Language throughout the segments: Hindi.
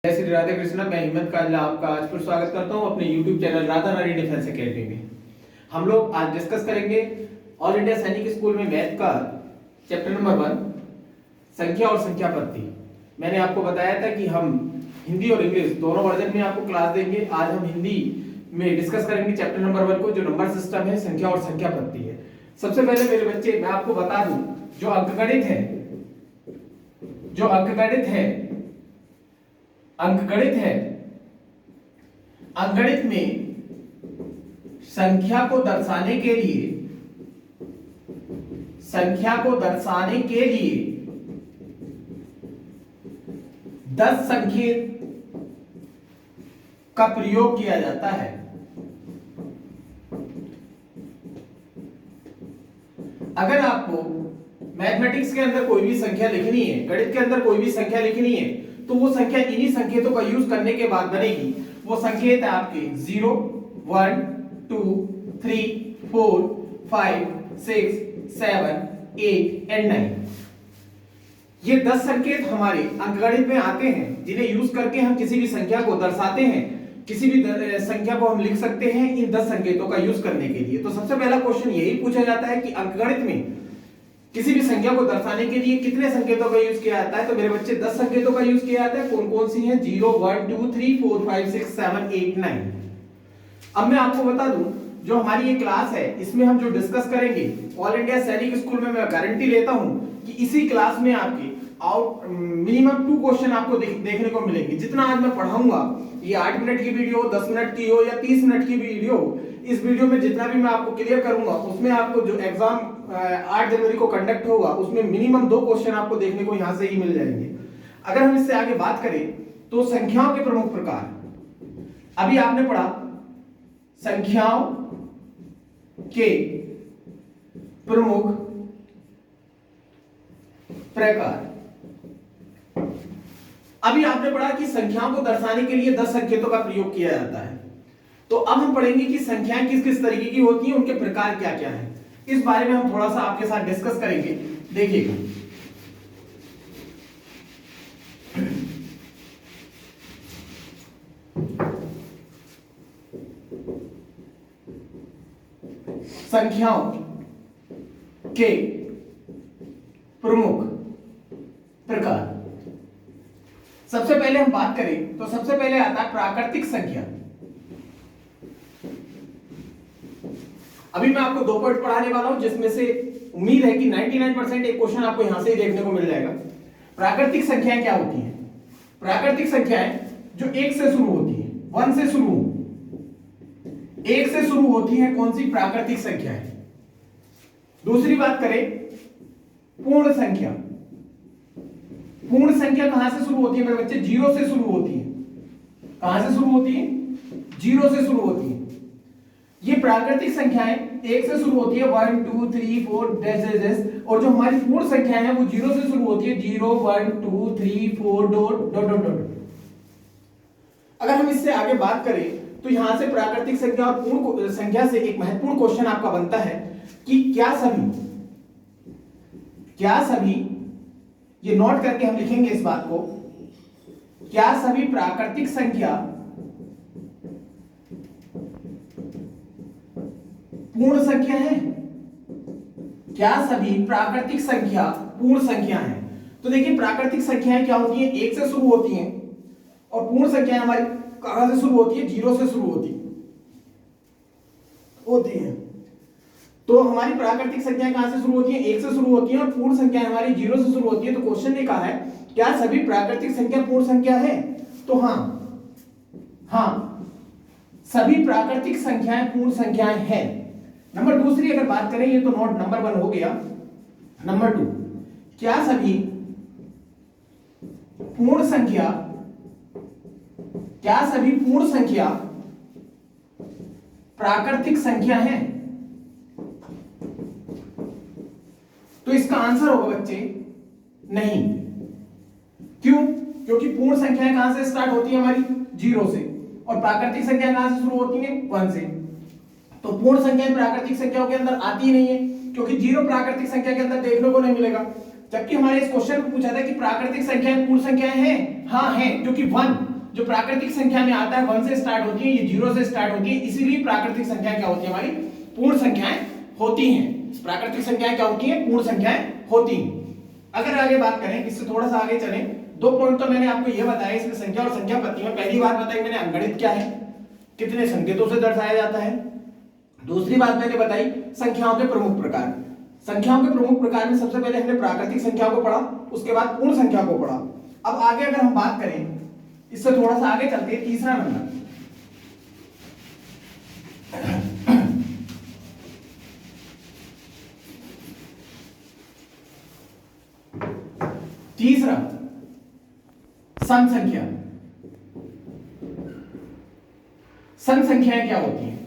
जय श्री राधे कृष्णा। मैं हिम्मत काजला आपका आज फिर स्वागत करता हूं अपने YouTube channel Radha Rani defence academy में। हम लोग आज डिस्कस करेंगे ऑल इंडिया सैनिक स्कूल में मैथ का चैप्टर नंबर 1 संख्या और संख्या पत्ती। मैंने आपको बताया था कि हम हिंदी और इंग्लिश दोनों वर्जन में आपको क्लास देंगे। आज हम हिंदी में डिस्कस करेंगे चैप्टर नंबर 1 को, जो नंबर सिस्टम है, संख्या और संख्या पत्ती है। सबसे पहले मेरे बच्चे मैं आपको बता दूं, जो अंकगणित है अंकगणित में संख्या को दर्शाने के लिए 10 संकेत का प्रयोग किया जाता है। अगर आपको मैथमेटिक्स के अंदर कोई भी संख्या लिखनी है, गणित के अंदर कोई भी संख्या लिखनी है, तो वो संख्या इन्हीं संकेतों का यूज करने के बाद बनेगी। वो संकेत है आपके 0, 1, 2, 3, 4, 5, 6, 7, 8 एंड 9। ये 10 संकेत हमारे अंकगणित में आते हैं, जिन्हें यूज करके हम किसी भी संख्या को दर्शाते हैं, किसी भी संख्या को हम लिख सकते हैं इन 10 संकेतों का यूज करने के लिए। तो सबसे पहला क्वेश्चन यही पूछा जाता है कि अंकगणित में किसी भी संख्या को दर्शाने के लिए कितने संकेतों का यूज किया जाता है। तो मेरे बच्चे 10 संकेतों का यूज किया जाता है। कौन कौन सी हैं? 0, 1, 2, 3, 4, 5, 6, 7, 8, 9। अब मैं आपको बता दूं, जो हमारी ये क्लास है, इसमें हम जो डिस्कस करेंगे ऑल इंडिया सैनिक स्कूल में, मैं गारंटी लेता हूं कि इसी क्लास में आपके मिनिमम 2 क्वेश्चन आपको देखने को मिलेंगे। जितना आज मैं पढ़ाऊंगा, ये 8 मिनट की वीडियो, 10 मिनट की हो या 30 मिनट की वीडियो हो, इस वीडियो में जितना भी मैं आपको क्लियर करूंगा, उसमें आपको जो एग्जाम 8 जनवरी को कंडक्ट होगा, उसमें मिनिमम 2 क्वेश्चन आपको देखने को यहां से ही मिल जाएंगे। अगर हम इससे आगे बात करें तो संख्याओं के प्रमुख प्रकार, अभी आपने पढ़ा संख्याओं के प्रमुख प्रकार। अभी आपने पढ़ा कि संख्याओं को दर्शाने के लिए 10 संकेतों का प्रयोग किया जाता है। तो अब हम पढ़ेंगे कि संख्याएं किस किस तरीके की होती हैं, उनके प्रकार क्या क्या हैं। इस बारे में हम थोड़ा सा आपके साथ डिस्कस करेंगे। देखिएगा, संख्याओं के प्रमुख प्रकार। सबसे पहले हम बात करें तो सबसे पहले आता है प्राकृतिक संख्या। अभी मैं आपको 2 पॉइंट पढ़ाने वाला हूं, जिसमें से उम्मीद है कि 99% एक क्वेश्चन आपको यहां से ही देखने को मिल जाएगा। प्राकृतिक संख्याएं क्या होती हैं? प्राकृतिक संख्याएं जो 1 से शुरू होती हैं, 1 से शुरू, 1 से शुरू होती हैं, कौन सी? प्राकृतिक संख्याएं। दूसरी बात करें पूर्ण संख्या। पूर्ण संख्या कहां से शुरू होती है मेरे बच्चे? 0 से शुरू होती है। कहां से शुरू होती है? 0 से शुरू होती है। ये प्राकृतिक संख्याएं 1 से शुरू होती है, 1, 2, 3, 4 डैश, और जो हमारी पूर्ण संख्याएं हैं वो 0 से शुरू होती है, 0, 1, 2, 3, 4 डॉट डॉट डॉट डॉट। अगर हम इससे आगे बात करें तो यहां से प्राकृतिक संख्या और पूर्ण संख्या से एक महत्वपूर्ण क्वेश्चन आपका बनता है कि क्या सभी, ये नोट करके हम लिखेंगे इस बात को, क्या सभी प्राकृतिक संख्या पूर्ण संख्या है? क्या सभी प्राकृतिक संख्या पूर्ण संख्या है? तो देखिए, प्राकृतिक संख्याएं क्या होती हैं? 1 से शुरू होती हैं, और पूर्ण संख्याएं हमारी कहां से शुरू होती है? 0 से शुरू होती हैं। तो हमारी प्राकृतिक संख्याएं कहां से शुरू होती हैं? 1 से शुरू होती हैं, और पूर्ण संख्याएं हमारी 0 से शुरू होती है। तो क्वेश्चन ने कहा है क्या सभी प्राकृतिक संख्या पूर्ण संख्या है? तो हाँ, सभी प्राकृतिक संख्याएं पूर्ण संख्याएं हैं। नंबर दूसरी अगर बात करें, ये तो नोट नंबर 1 हो गया। नंबर 2, क्या सभी पूर्ण संख्या प्राकृतिक संख्या है? तो इसका आंसर होगा बच्चे नहीं। क्यों? क्योंकि पूर्ण संख्याएं कहां से स्टार्ट होती है? हमारी 0 से, और प्राकृतिक संख्या कहां से शुरू होती है? 1 से। तो पूर्ण संख्याएं प्राकृतिक संख्याओं के अंदर आती ही नहीं है, क्योंकि 0 प्राकृतिक संख्या के अंदर देखने को नहीं मिलेगा। जबकि हमारे इस क्वेश्चन में पूछा था कि प्राकृतिक संख्याएं पूर्ण संख्याएं हैं, हाँ हैं, जो कि 1 जो प्राकृतिक संख्या में आता है 1 से स्टार्ट होती है, ये 0 से स्टार्ट होती है, इसीलिए प्राकृतिक संख्याएं क्या होती है हमारी पूर्ण संख्याएं होती हैं। प्राकृतिक संख्याएं क्या होती हैं पूर्ण संख्याएं होती हैं। अगर आगे बात करें, इससे थोड़ा सा आगे चलें, 2 पॉइंट तो मैंने आपको ये बताया इसमें संख्या और संख्या पत्ती में। पहली बात बताई मैंने अंगणित क्या है, कितने संकेतों से दर्शाया जाता है। दूसरी बात मैंने बताई संख्याओं के प्रमुख प्रकार। संख्याओं के प्रमुख प्रकार में सबसे पहले हमने प्राकृतिक संख्या को पढ़ा, उसके बाद पूर्ण संख्या को पढ़ा। अब आगे अगर हम बात करें, इससे थोड़ा सा आगे चलते हैं, तीसरा नंबर तीसरा सम संख्या। सम संख्याएं क्या होती हैं?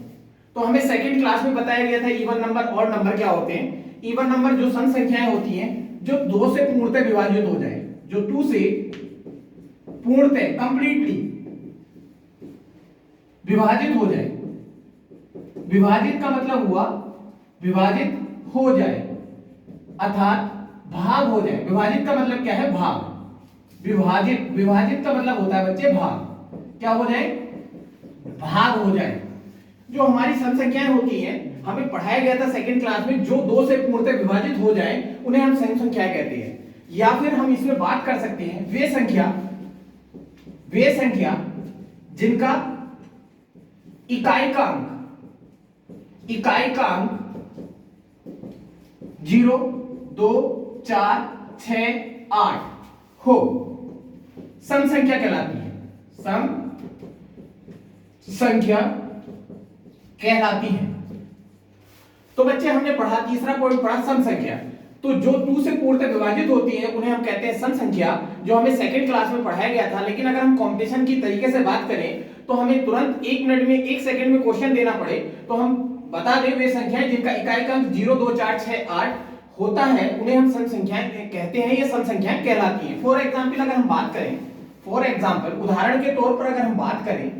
तो हमें सेकंड क्लास में बताया गया था इवन नंबर और नंबर क्या होते हैं। इवन नंबर जो सम संख्याएं होती हैं जो 2 से पूर्णतः विभाजित हो जाए, जो 2 से पूर्णतः कंप्लीटली विभाजित हो जाए। विभाजित का मतलब हुआ विभाजित हो जाए अर्थात भाग हो जाए। विभाजित का मतलब क्या है? भाग। विभाजित का मतलब होता है बच्चे भाग। क्या हो जाए? भाग हो जाए। जो हमारी सम संख्याएं होती हैं, हमें पढ़ाया गया था सेकंड क्लास में, जो 2 से पूर्णतः विभाजित हो जाए उन्हें हम सम संख्याएं कहते हैं। या फिर हम इसमें बात कर सकते हैं वे संख्या जिनका इकाई का अंक 0, 2, 4, 6, 8 हो, सम संख्या कहलाती है। सम संख्या कहलाती है। तो बच्चे हमने पढ़ा, तीसरा पॉइंट पढ़ा सम संख्या। तो जो 2 से पूर्णतः विभाजित होती है उन्हें हम कहते हैं सम संख्या, जो हमें सेकंड क्लास में पढ़ाया गया था। लेकिन अगर हम कंपटीशन की तरीके से बात करें तो हमें तुरंत 1 मिनट में 1 सेकंड में क्वेश्चन देना पड़े तो हम बता दें वे संख्याएं जिनका इकाई का अंक 0, 2, 4, 6, 8 होता है उन्हें हम सम संख्याएं कहते हैं। ये सम संख्याएं कहलाती हैं। फॉर एग्जांपल अगर हम बात करें, उदाहरण के तौर पर अगर हम बात करें,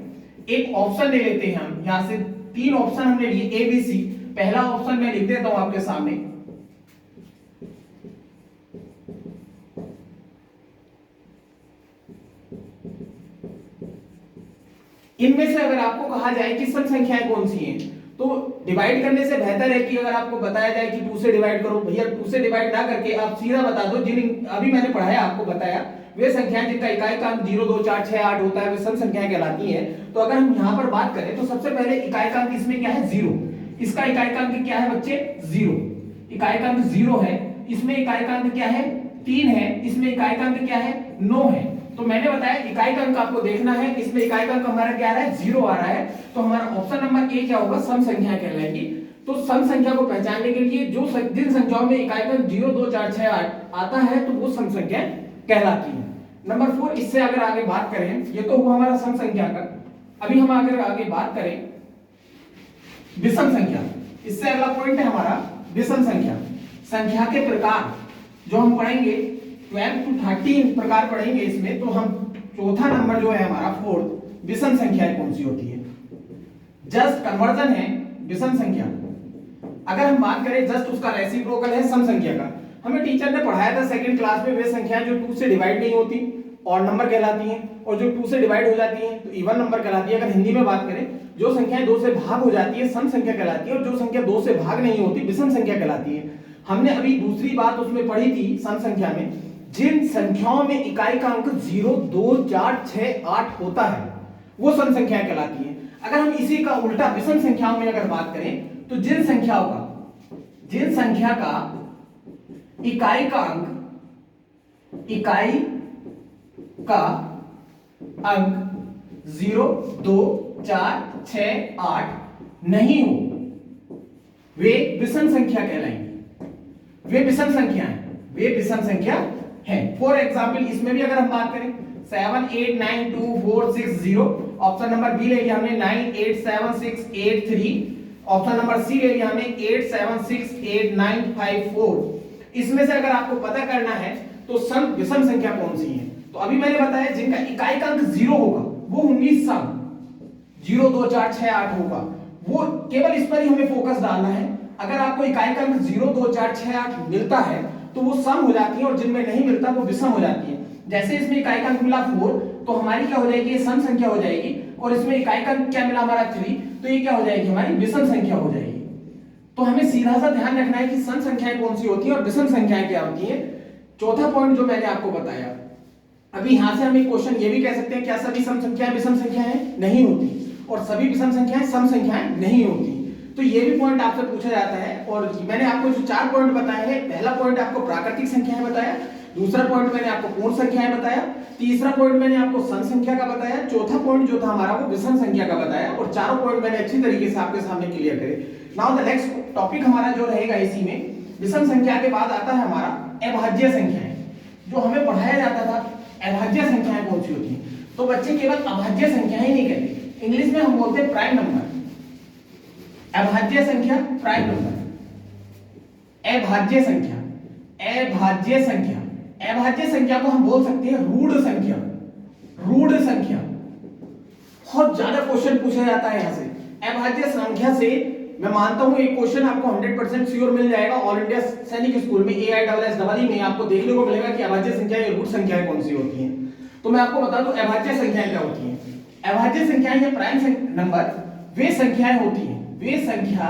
एक ऑप्शन ले लेते हैं हम। यहां से 3 ऑप्शन हमने लिए ए बी सी। पहला ऑप्शन मैं लिख देता हूं आपके सामने। इनमें से अगर आपको कहा जाए कि सम संख्याएं कौन सी हैं, तो डिवाइड करने से बेहतर है कि अगर आपको बताया जाए कि 2 से डिवाइड करो, भैया 2 से डिवाइड ना करके आप सीधा बता दो जिन अभी मैंने पढ़ाया आपको बताया वे संख्याएं जिनका इकाई का अंक 0, 2, 4, 6, 8 होता है वे सम संख्याएं कहलाती हैं। तो अगर हम यहां पर बात करें तो सबसे पहले इकाई का अंक इसमें क्या है? 0। इसका इकाई का अंक क्या है बच्चे? 0। इकाई का अंक 0 है। इसमें इकाई का अंक क्या है? 3 है। इसमें इकाई का अंक क्या है? 9 है। तो मैंने बताया इकाई का अंक आपको देखना है। इसमें इकाई का अंक हमारा क्या आ रहा है? 0 आ रहा है। तो हमारा ऑप्शन नंबर ए क्या होगा? सम संख्या कहलाएगी। तो सम संख्या को पहचानने के लिए जो जिन संख्याओं में इकाई का अंक 0, 2, 4, 6, 8 आता है तो वो सम संख्या कहलाती है। नंबर 4, इससे अगर आगे बात करें, ये तो हुआ हमारा सम संख्या का। अभी हम अगर आगे बात करें विषम संख्या, इससे अगला पॉइंट है हमारा विषम संख्या। संख्या के प्रकार जो हम पढ़ेंगे 12 to 13 प्रकार पढ़ेंगे इसमें। तो हम चौथा नंबर जो है हमारा 4th, विषम संख्याएं कौन सी होती है? जस्ट कन्वर्जन है विषम संख्या। अगर हम बात करें जस्ट उसका रेसिप्रोकल है सम संख्या का। हमें टीचर ने पढ़ाया था सेकंड क्लास में वे संख्याएं जो 2 से डिवाइड नहीं होती ऑड नंबर कहलाती हैं, और जो 2 से डिवाइड हो जाती हैं तो इवन नंबर कहलाती है। अगर हिंदी में बात करें, जो संख्याएं 2 से भाग हो जाती है सम संख्या कहलाती है, और जो संख्या 2 से भाग नहीं होती विषम संख्या कहलाती है। हमने अभी दूसरी बात उसमें पढ़ी थी सम संख्या में, जिन संख्याओं में इकाई का अंक 0, 2, 4, 6, 8 होता है वो सम संख्याएं कहलाती है। अगर हम इसी का उल्टा विषम संख्याओं में अगर बात करें तो जिन संख्या का इकाई का अंक 0, 2, 4, 6, 8 नहीं हो वे विषम संख्या कहलाएंगी। वे विषम संख्या है। फॉर एग्जाम्पल इसमें भी अगर हम बात करें 7, 8, 9, 2, 4, 6, 0, ऑप्शन नंबर बी ले लिया हमने 9, 8, 7, 6, 8, 3, ऑप्शन नंबर सी ले लिया हमने 8, 7, 6, 8, 9, 5, 4। इसमें से अगर आपको पता करना है तो विषम संख्या कौन सी है, तो अभी मैंने बताया जिनका इकाई का अंक 0 होगा वो होंगी सम। 0, 2, 4, 6, 8 होगा, वो केवल इस पर ही हमें फोकस डालना है। अगर आपको इकाई का अंक 0, 2, 4, 6, 8 मिलता है तो वो सम हो जाती है, और जिनमें नहीं मिलता वो विषम हो जाती है। जैसे इसमें इकाई का अंक मिला 4, तो हमारी क्या हो जाएगी, ये सम संख्या हो जाएगी, और इसमें इकाई का क्या मिला हमारा 3, तो ये क्या हो जाएगी, हमारी विषम संख्या हो जाएगी। तो हमें सीधा सा ध्यान रखना है कि सम संख्याएं कौन सी होती है और विषम संख्याएं क्या होती है। चौथा पॉइंट जो मैंने आपको बताया, अभी यहां से हम एक क्वेश्चन ये भी कह सकते हैं, क्या सभी सम संख्याएं विषम संख्याएं नहीं होती, और सभी विषम संख्याएं सम संख्याएं नहीं होती। तो ये भी पॉइंट आपसे पूछा जाता है। और मैंने आपको जो 4 पॉइंट बताए हैं, पहला पॉइंट आपको प्राकृतिक संख्याएं बताया, दूसरा पॉइंट मैंने आपको पूर्ण संख्याएं बताया, तीसरा पॉइंट मैंने आपको सम संख्या का बताया, चौथा पॉइंट जो था हमारा वो विषम संख्या का बताया, और चारों पॉइंट मैंने अच्छी तरीके से आपके सामने क्लियर करे। नाउ द नेक्स्ट टॉपिक हमारा जो रहेगा इसी में, विषम संख्या के बाद आता है हमारा अभाज्य संख्याएं। जो हमें पढ़ाया जाता था अभाज्य संख्याएं कौन सी होती हैं, तो बच्चे केवल अभाज्य संख्याएं ही नहीं कहते, इंग्लिश में हम बोलते हैं प्राइम नंबर। अभाज्य संख्या प्राइम नंबर, अभाज्य संख्या, अभाज्य संख्या, अभाज्य संख्या को हम बोल सकते हैं रूढ़ संख्या। रूढ़ संख्या बहुत ज्यादा क्वेश्चन पूछा जाता है यहां से अभाज्य संख्या से। मैं मानता हूं एक क्वेश्चन आपको 100% श्योर मिल जाएगा। ऑल इंडिया सैनिक स्कूल में AISSEE में आपको देखने को मिलेगा कि अभाज्य संख्याएं या रूढ़ संख्याएं कौन सी होती हैं। तो मैं आपको बता दूं अभाज्य संख्याएं क्या होती हैं। अभाज्य संख्याएं या प्राइम नंबर वे संख्याएं होती हैं, वे संख्या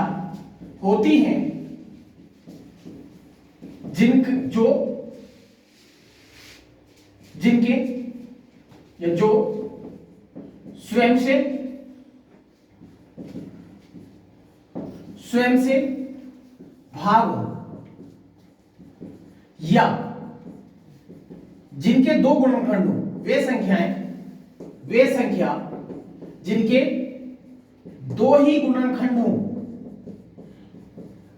होती हैं जिनके या जो स्वयं से भाग हो, या जिनके दो गुणनखंड हो, वे संख्या जिनके दो ही गुणनखंड हो।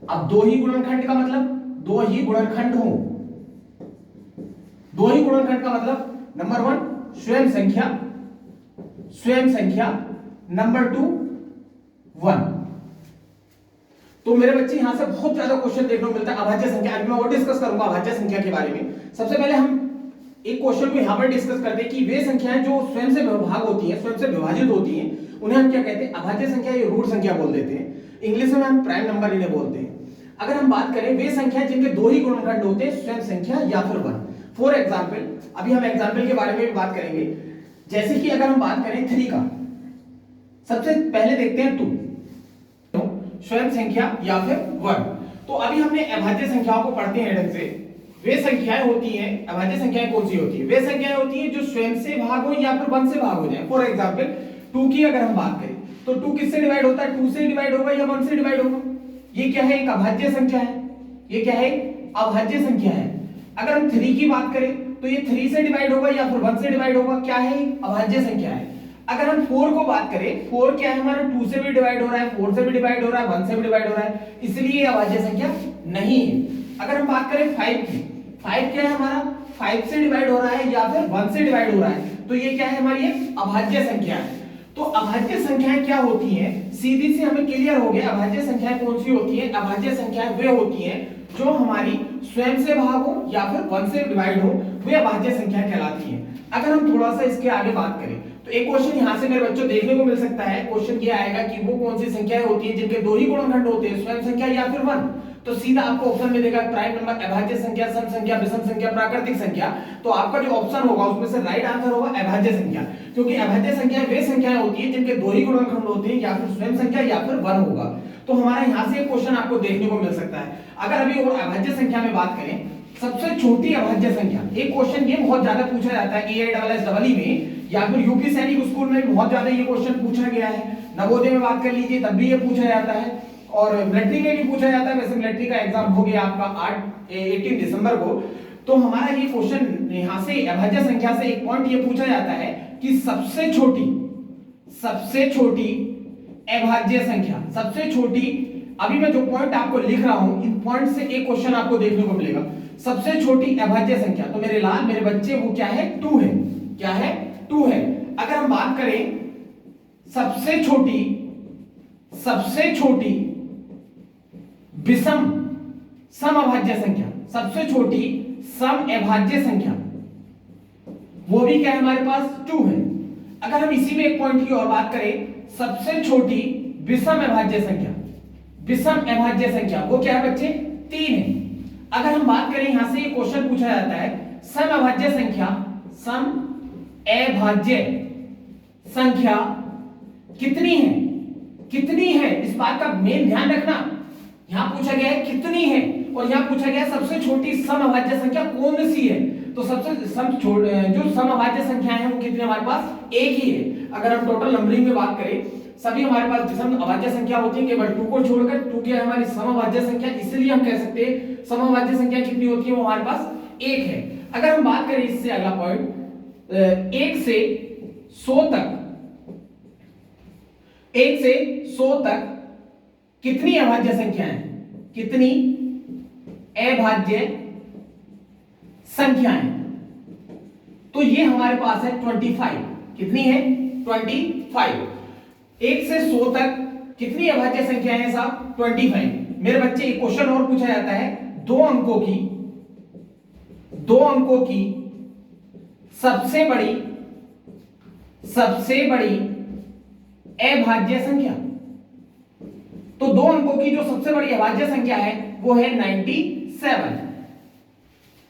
अब दो ही गुणनखंड का मतलब दो ही गुणनखंड हो, दो ही गुणनखंड का मतलब नंबर 1 स्वयं संख्या, नंबर 2 1। तो मेरे बच्चे यहां से बहुत ज्यादा क्वेश्चन देखने को मिलता है अभाज्य संख्या। आज मैं और डिस्कस करूंगा अभाज्य संख्या के बारे में। सबसे पहले हम एक क्वेश्चन को यहां पर डिस्कस करते हैं कि वे संख्याएं जो स्वयं से भाग होती हैं, स्वयं से विभाजित होती हैं, उन्हें हम क्या कहते हैं, अभाज्य संख्या या रूढ़ संख्या बोल देते हैं। इंग्लिश में हम प्राइम नंबर इन्हें बोलते हैं। अगर हम बात करें वे संख्याएं जिनके दो ही गुणनखंड होते हैं, स्वयं संख्या या फिर 1। फॉर एग्जाम्पल, अभी हम एग्जाम्पल के बारे में भी बात करेंगे। जैसे कि अगर हम बात करें 3 का, सबसे पहले देखते हैं 2, स्वयं संख्या या फिर 1। तो अभी हमने अभाज्य संख्याओं को पढ़ते हैं ढंग से। वे संख्याएं होती हैं, अभाज्य संख्याएं कौन सी होती है, वे संख्याएं होती हैं जो स्वयं से भाग हो या फिर 1 से भाग हो जाए। फॉर एग्जाम्पल 2 की अगर हम बात करें तो 2 किससे डिवाइड होता है, 2 से डिवाइड होगा या 1 से डिवाइड होगा। ये क्या है, एक अभाज्य संख्या है। ये क्या है, अभाज्य संख्या है। अगर हम 3 की बात करें तो ये 3 से डिवाइड होगा या फिर 1 से डिवाइड होगा, क्या है, अभाज्य संख्या है। अगर हम 4 को बात करें, 4 क्या है हमारा, 2 से भी डिवाइड हो रहा है, 4 से भी डिवाइड हो रहा है, 1 से भी डिवाइड हो रहा है, इसलिए ये अभाज्य संख्या नहीं है। अगर हम बात करें 5 की, 5 क्या है हमारा, 5 से डिवाइड हो रहा है या फिर 1 से डिवाइड हो रहा है, तो ये क्या है हमारी, अभाज्य संख्या है। तो अभाज्य संख्याएं क्या होती हैं, सीधी से हमें क्लियर हो गया अभाज्य संख्याएं कौन सी होती हैं। अभाज्य संख्याएं वे होती हैं जो हमारी स्वयं से भाग हो या फिर 1 से डिवाइड हो, वे अभाज्य संख्याएं कहलाती हैं। अगर हम थोड़ा सा इसके आगे बात करें तो एक क्वेश्चन यहां से मेरे बच्चों देखने को मिल सकता है। क्वेश्चन ये आएगा कि वो कौन सी संख्याएं होती हैं जिनके दो ही गुणनखंड होते हैं, स्वयं संख्या या फिर 1। तो सीधा आपको ऑप्शन में देगा प्राइम नंबर, अभाज्य संख्या, सम संख्या, विषम संख्या, प्राकृतिक संख्या। तो आपका जो ऑप्शन होगा उसमें से राइट आंसर होगा अभाज्य संख्या, क्योंकि अभाज्य संख्या वे संख्याएं होती हैं जिनके दो ही गुणनखंड होते हैं, या फिर स्वयं संख्या या फिर 1 होगा। तो हमारा यहां से एक क्वेश्चन आपको देखने को मिल सकता है। अगर अभी और अभाज्य संख्या में बात करें, सबसे छोटी अभाज्य संख्या, एक क्वेश्चन ये बहुत ज्यादा पूछा जाता है AISSEE में या फिर यूपी सैनिक स्कूल में बहुत ज्यादा ये क्वेश्चन पूछा गया है। नवोदय में बात कर लीजिए तब भी ये पूछा जाता है, और मिलिट्री में भी पूछा जाता है। वैसे मिलिट्री का एग्जाम हो गया आपका 18 दिसंबर को। तो हमारा ये क्वेश्चन यहां से अभाज्य संख्या से एक पॉइंट ये पूछा जाता है कि सबसे छोटी अभाज्य संख्या, सबसे छोटी, अभी मैं जो पॉइंट आपको लिख रहा हूं इन पॉइंट से एक क्वेश्चन आपको देखने को मिलेगा। सबसे छोटी अभाज्य संख्या, तो मेरे लाल मेरे बच्चे, वो क्या है, 2 है। क्या है, 2 है। अगर हम बात करें सबसे छोटी विषम सम अभाज्य संख्या, सबसे छोटी सम अभाज्य संख्या, वो भी क्या है हमारे पास, 2 है। अगर हम इसी में एक पॉइंट की और बात करें, सबसे छोटी विषम अभाज्य संख्या, विषम अभाज्य संख्या, वो क्या है बच्चे, 3 है। अगर हम बात करें यहां से ये क्वेश्चन पूछा जाता है सम अभाज्य संख्या, सम अभाज्य संख्या कितनी है, कितनी है, इस बात का मेन ध्यान रखना। यहां पूछा गया है कितनी है, और यहां पूछा गया है सबसे छोटी समअभाज्य संख्या कौन सी है। तो सबसे जो समअभाज्य संख्याएं हैं वो कितनी हमारे पास एक ही है। अगर हम टोटल नंबरिंग में बात करें, सभी हमारे पास विषम अभाज्य संख्या होती है, केवल 2 को छोड़कर। 2 की हमारी समअभाज्य संख्या, इसलिए हम कह सकते हैं समअभाज्य संख्या कितनी होती है, वो हमारे पास एक है। अगर हम बात करें इससे अगला पॉइंट, 1 से 100 तक, 1 से 100 तक कितनी अभाज्य संख्याएं, कितनी अभाज्य संख्याएं, तो ये हमारे पास है 25। कितनी है, 25। 1 से 100 तक कितनी अभाज्य संख्याएं हैं साहब, 25। मेरे बच्चे एक क्वेश्चन और पूछा जाता है, 2 अंकों की सबसे बड़ी अभाज्य संख्या। तो 2 अंकों की जो सबसे बड़ी अभाज्य संख्या है वो है 97।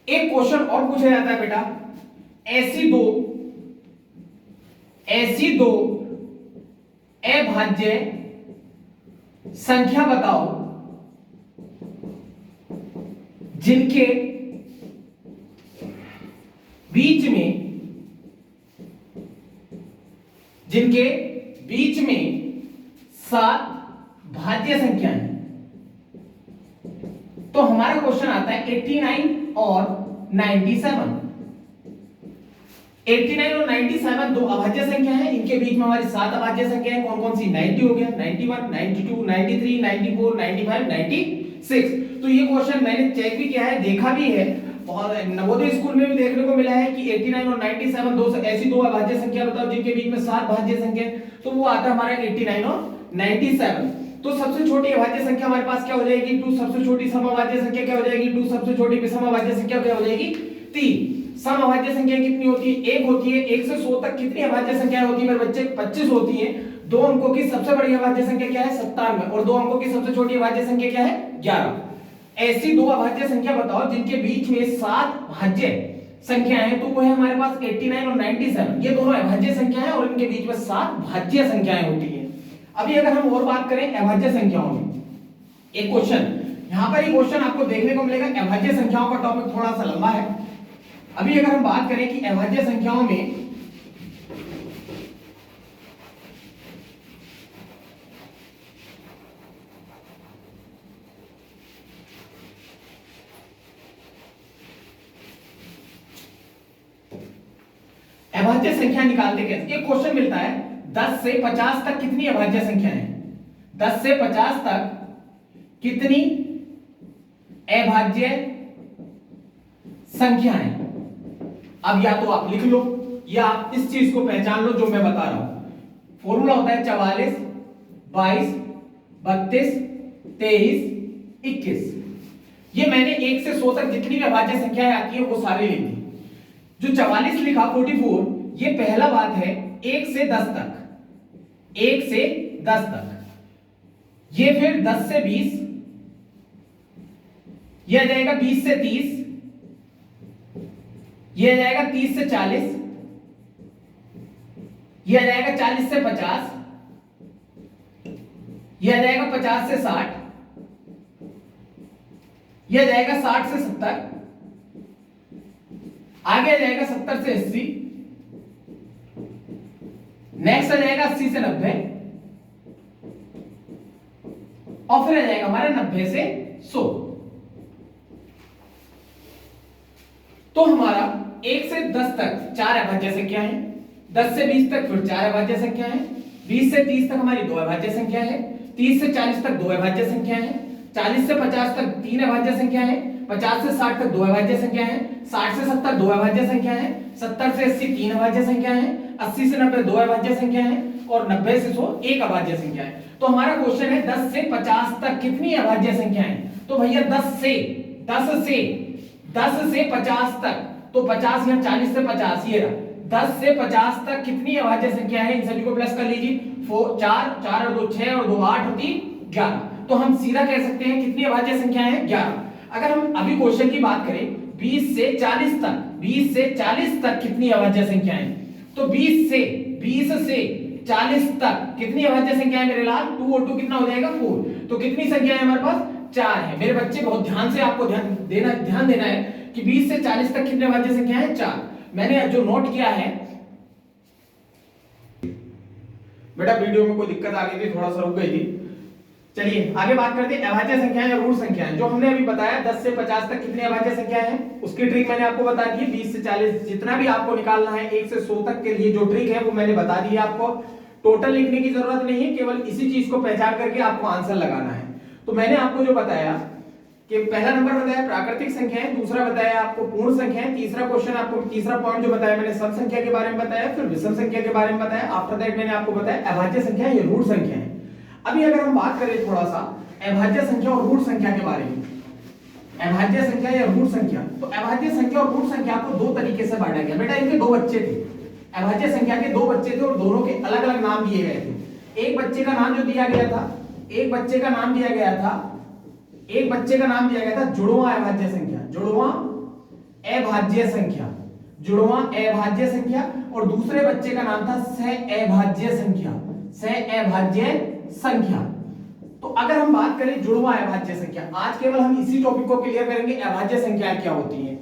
एक क्वेश्चन और पूछा जाता है बेटा, ऐसी दो अभाज्य संख्या बताओ जिनके बीच में 7 भाज्य संख्या है। तो हमारा क्वेश्चन आता है 89 और 97। 89 और 97 दो अभाज्य संख्या है, इनके बीच में हमारी 7 अभाज्य संख्या है। कौन कौन सी, 90 हो गया, 91, 92, 93, 94, 95, 96। तो ये क्वेश्चन मैंने चेक भी किया है, देखा भी है, और नवोदय स्कूल में भी देखने को मिला है कि 89 और 97 ऐसी दो अभाज्य संख्या बताओ जिनके बीच में 7 भाज्य संख्या है। तो वो आता है हमारा 89 और 97। तो सबसे छोटी अभाज्य संख्या हमारे पास क्या हो जाएगी, 2। सबसे छोटी समअभाज्य संख्या क्या हो जाएगी, 2। सबसे छोटी विषम अभाज्य संख्या क्या हो जाएगी, 3। समअभाज्य संख्या कितनी होती है, 1 होती है। 1 से 100 तक कितनी अभाज्य संख्या होती है मेरे बच्चे, 25 होती है। 2 अंकों की सबसे बड़ी अभाज्य संख्या क्या है, 97, और 2 अंकों की सबसे छोटी अभाज्य संख्या क्या है, 11। ऐसी दो अभाज्य संख्या बताओ जिनके बीच में 7 भाज्य संख्याएं हैं। तो वो है हमारे पास 89 और 97। ये दोनों अभाज्य संख्या है और इनके बीच में 7 भाज्य संख्याएं होती है। अभी अगर हम और बात करें अभाज्य संख्याओं में, एक क्वेश्चन यहां पर, ये क्वेश्चन आपको देखने को मिलेगा। अभाज्य संख्याओं का टॉपिक थोड़ा सा लंबा है। अभी अगर हम बात करें कि अभाज्य संख्याओं में अभाज्य संख्या निकालते कैसे, एक क्वेश्चन मिलता है 10 से 50 तक कितनी अभाज्य संख्या है, 10 से 50 तक कितनी अभाज्य संख्या है। अब या तो आप लिख लो या आप इस चीज को पहचान लो जो मैं बता रहा हूं। फॉर्मूला होता है 44, 22, 32, 23, 21। ये मैंने 1 से 100 तक जितनी भी अभाज्य संख्याएं आती है वो सारी लिख दी। जो 44 लिखा 44, ये पहला बात है 1 से 10 तक, 1 से 10 तक। ये फिर 10 से 20, ये आ जाएगा 20 से 30, ये आ जाएगा 30 से 40, ये आ जाएगा 40 से 50, ये आ जाएगा 50 से 60, ये आ जाएगा 60 से 70, आगे आ जाएगा 70 से 80, नेक्स्ट आ जाएगा 80 से 90, और फिर आ जाएगा हमारा 90 से 100। तो हमारा 1 से 10 तक 4 अभाज्य संख्या है, 10 से 20 तक फिर 4 अभाज्य संख्या है, 20 से 30 तक हमारी 2 अभाज्य संख्या है, 30 से 40 तक 2 अभाज्य संख्या है, 40 से 50 तक 3 अभाज्य संख्या है, 50 से 60 तक 2 अभाज्य संख्या है, 60 से 70 2 अभाज्य संख्या है, 70 से 80 3 अभाज्य संख्या है, 80 से 90 2 अभाज्य संख्या है, और 90 से 100 1 अभाज्य संख्या है। तो हमारा क्वेश्चन है 10 से 50 तक कितनी अभाज्य संख्या है। तो भैया 10 से 50 तक, तो 50 या 40 से 50, ये रहा 10 से 50 तक कितनी अभाज्य संख्या है, इन सभी को प्लस कर लीजिए। 4 और 2 6 और 2 8 होती 11। तो हम सीधा कह सकते हैं कितनी अभाज्य संख्या है, 11। अगर हम अभी क्वेश्चन की बात करें 20 से 40 तक, 20 से 40 तक कितनी अभाज्य संख्या है, तो 20 से 40 तक कितनी अभाज्य संख्या है मेरे लाल? 2 और 2 कितना हो जाएगा? 4। तो कितनी संख्या है हमारे पास? 4 है। मेरे बच्चे बहुत ध्यान से आपको ध्यान देना है कि 20 से 40 तक कितने अभाज्य संख्या है? 4। मैंने जो नोट किया है, बेटा वीडियो में कोई दिक्कत आ गई थी, थोड़ा सा रुक गई थी। चलिए आगे बात करते हैं अभाज्य संख्याएं या रूट संख्याएं। जो हमने अभी बताया 10 से 50 तक कितनी अभाज्य संख्याएं हैं, उसकी ट्रिक मैंने आपको बता दी है। 20 से 40 जितना भी आपको निकालना है, 1 से 100 तक के लिए जो ट्रिक है वो मैंने बता दी है आपको। टोटल लिखने की जरूरत नहीं है, केवल इसी चीज को पहचान करके आपको आंसर लगाना है। तो मैंने आपको जो बताया कि पहला नंबर बताया प्राकृतिक संख्याएं, दूसरा बताया आपको पूर्ण संख्याएं, तीसरा क्वेश्चन आपको तीसरा पॉइंट जो बताया मैंने सम संख्या के बारे में बताया, फिर विषम संख्या के बारे में बताया। आफ्टर दैट मैंने आपको बताया अभाज्य संख्या या रूट संख्या है। अभी अगर हम बात करें थोड़ा सा अभाज्य संख्या और रूट संख्या के बारे में, अभाज्य संख्या या रूट संख्या, तो अभाज्य संख्या और रूट संख्या को दो तरीके से बांटा गया। बेटा इनके दो बच्चे थे, अभाज्य संख्या के दो बच्चे थे और दोनों के अलग अलग नाम दिए गए थे। एक बच्चे का नाम जो दिया गया था, एक बच्चे का नाम दिया गया था जुड़वां अभाज्य संख्या, जुड़वां अभाज्य संख्या, जुड़वां अभाज्य संख्या, और दूसरे बच्चे का नाम था सह अभाज्य संख्या, सह अभाज्य संख्या। तो अगर हम बात करें जुड़वां अभाज्य संख्या, आज केवल हम इसी टॉपिक को क्लियर करेंगे, अभाज्य संख्याएं क्या होती हैं।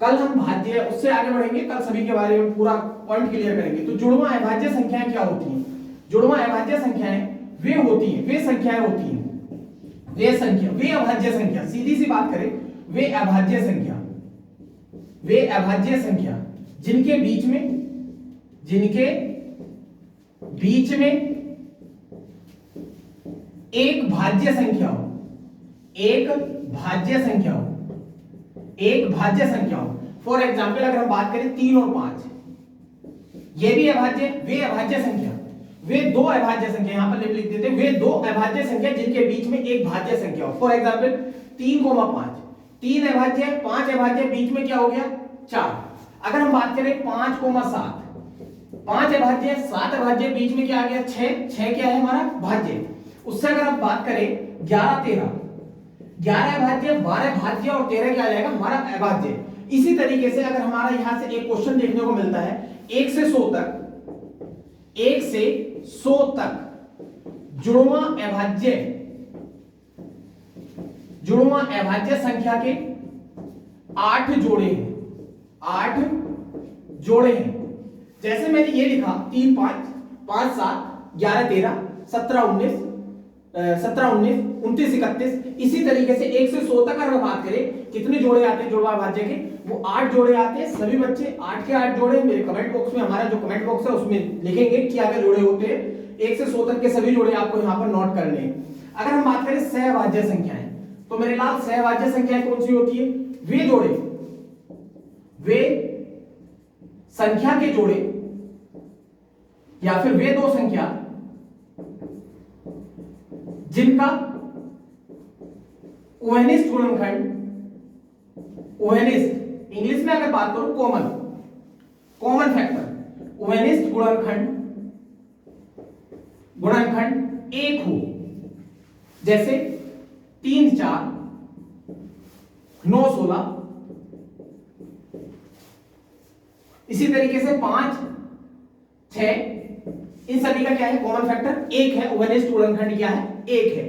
कल हम भाज्य, उससे आगे बढ़ेंगे, कल सभी के बारे में पूरा पॉइंट क्लियर करेंगे। तो जुड़वां अभाज्य संख्याएं क्या होती हैं? जुड़वां अभाज्य संख्याएं वे होती हैं, वे संख्याएं होती हैं, वे संख्या, वे अभाज्य संख्या, सीधी सी बात करें, वे अभाज्य संख्या, वे अभाज्य संख्या जिनके बीच में एक भाज्य संख्या हो, एक भाज्य संख्या हो, एक भाज्य संख्या हो। फॉर एग्जाम्पल अगर हम बात करें 3 और 5, ये भी अभाज्य, वे अभाज्य संख्या, वे दो अभाज्य संख्या, यहां पर लिख देते हैं, वे दो अभाज्य संख्या जिनके बीच में एक भाज्य संख्या हो। फॉर एग्जाम्पल 3, 5, 3 अभाज्य, 5 अभाज्य, बीच में क्या हो गया? 4। अगर हम बात करें 5, 7, 5 अभाज्य, 7 अभाज्य, बीच में क्या आ गया? 6, 6 क्या है हमारा? भाज्य। उससे अगर आप बात करें 11, 13, 11 अभाज्य, 12 भाज्य और 13 क्या आ जाएगा? हमारा अभाज्य। इसी तरीके से अगर हमारा यहां से एक क्वेश्चन देखने को मिलता है 1 से 100 तक, 1 से 100 तक जुड़वां अभाज्य, जुड़वां अभाज्य संख्या के 8 जोड़े हैं, 8 जोड़े हैं। जैसे मैंने ये लिखा 3, 5, 5, 7, 11, 13, 17, 19, 29, 31, इसी तरीके से 1 से 100 तक अगर बात करें कितने जोड़े आते हैं जुड़वां अभाज्य के? वो 8 जोड़े आते हैं। सभी बच्चे 8 के 8 जोड़े मेरे कमेंट बॉक्स में, हमारा जो कमेंट बॉक्स है उसमें लिखेंगे क्या क्या जोड़े होते हैं। 1 से 100 तक के सभी जोड़े आपको यहाँ पर नोट करने हैं। अगर हम बात करें सहभाज्य संख्याएं, तो मेरे लाल सहभाज्य संख्याएं कौन सी होती है? वे जोड़े, वे संख्या के जोड़े या फिर वे दो संख्या जिनका ओहेनिस्ट गुणनखंड, ओहेनिस्ट इंग्लिश में अगर बात करूं कॉमन फैक्टर, ओहेनिस्ट गुणनखंड 1 हो। जैसे 3, 4, 9, 16, इसी तरीके से 5, 6, इन सभी का क्या है? कॉमन फैक्टर 1 है। ओहेनिस्ट गुणनखंड क्या है? 1 है।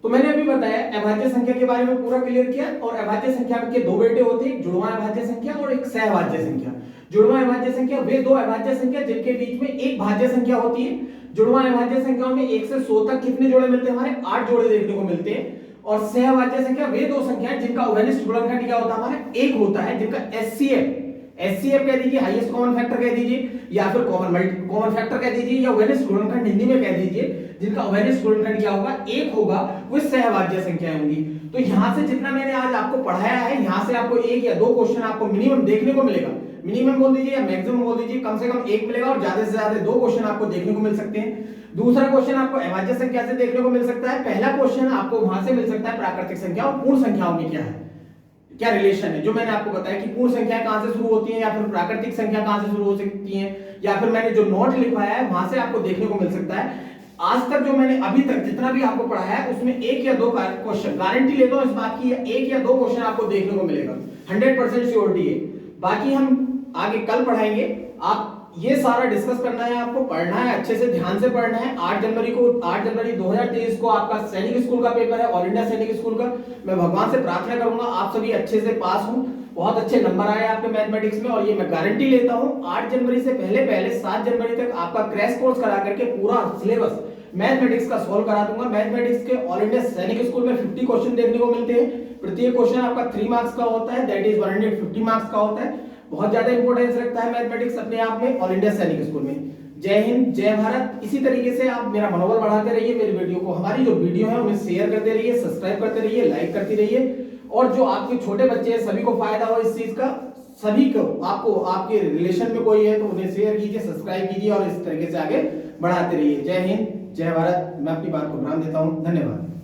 तो मैंने अभी बताया अभाज्य संख्या के बारे में पूरा क्लियर किया। और अभाज्य संख्या के दो बेटे होते हैं, जुड़वां अभाज्य संख्या और एक सहभाज्य संख्या। जुड़वां अभाज्य संख्या वे दो अभाज्य संख्या जिनके बीच में एक भाज्य संख्या होती है। जुड़वां अभाज्य संख्याओं में 1 से 100 तक कितने जोड़े मिलते हैं? हमारे 8 जोड़े देखने को मिलते हैं। और सहभाज्य संख्या वे दो संख्याएं जिनका ओहेनिस्ट गुणनखंड क्या होता है? हमारा 1 होता है, जिनका एचसीएफ कह दीजिए, हाईएस्ट कॉमन फैक्टर कह दीजिए, या फिर कॉमन फैक्टर कह दीजिए, या ओहेनिस्ट गुणनखंड हिंदी में कह दीजिए, जिनका ओहेनिस्ट गुणनखंड क्या होगा? 1 होगा, वो सहभाज्य संख्याएं होंगी। तो यहां से जितना मैंने आज आपको पढ़ाया है, यहां से आपको 1 या 2 क्वेश्चन आपको मिनिमम देखने को मिलेगा। मिनिमम बोल दीजिए या मैक्सिमम बोल दीजिए, कम से कम 1 मिलेगा और ज्यादा से ज्यादा 2 क्वेश्चन आपको देखने को मिल सकते हैं। दूसरा क्वेश्चन आपको अभाज्य संख्या से देखने को मिल सकता है। पहला क्वेश्चन आपको वहां से मिल सकता है प्राकृतिक संख्या और पूर्ण संख्याओं में क्या रिलेशन है, जो मैंने आपको बताया कि पूर्ण संख्या कहां से शुरू होती है या फिर प्राकृतिक संख्या कहां से शुरू हो सकती है, या फिर मैंने जो नोट लिखवाया है वहां से आपको देखने को मिल सकता है। आज तक जो मैंने अभी तक जितना भी आपको पढ़ाया है उसमें 1 या 2 क्वेश्चन, गारंटी लेता हूं इस बात की, 1 या 2 क्वेश्चन आपको देखने को मिलेगा, 100% श्योरिटी है। बाकी हम आगे कल पढ़ाएंगे। आप ये सारा डिस्कस करना है, आपको पढ़ना है, अच्छे से ध्यान से पढ़ना है। 8 जनवरी 2023 को आपका सैनिक स्कूल का पेपर है, ऑल इंडिया सैनिक स्कूल का। मैं भगवान से प्रार्थना करूंगा आप सभी अच्छे से पास हो, बहुत अच्छे नंबर आए आपके मैथमेटिक्स में। और ये मैं गारंटी लेता हूं 8 जनवरी से पहले 7 जनवरी तक आपका क्रैश कोर्स करा करके पूरा सिलेबस मैथमेटिक्स का सॉल्व करा दूंगा। मैथमेटिक्स के ऑल इंडिया सैनिक स्कूल में 50 क्वेश्चन देखने को मिलते हैं। प्रत्येक क्वेश्चन आपका 3 मार्क्स का होता है, दैट इज 150 मार्क्स का होता है। बहुत ज्यादा इंपॉर्टेंस रखता है मैथमेटिक्स अपने आप में ऑल इंडिया सैनिक स्कूल में। जय हिंद, जय भारत। इसी तरीके से आप मेरा मनोबल बढ़ाते रहिए, मेरी वीडियो को, हमारी जो वीडियो है उन्हें शेयर करते रहिए, सब्सक्राइब करते रहिए, लाइक करते रहिए। और जो आपके छोटे बच्चे हैं सभी को फायदा हो इस चीज का, सभी को, आपको आपके रिलेशन में कोई है तो उन्हें शेयर कीजिए, सब्सक्राइब कीजिए और इस तरीके से आगे बढ़ाते रहिए। जय हिंद, जय भारत। मैं अपनी बात को विराम देता हूं। धन्यवाद।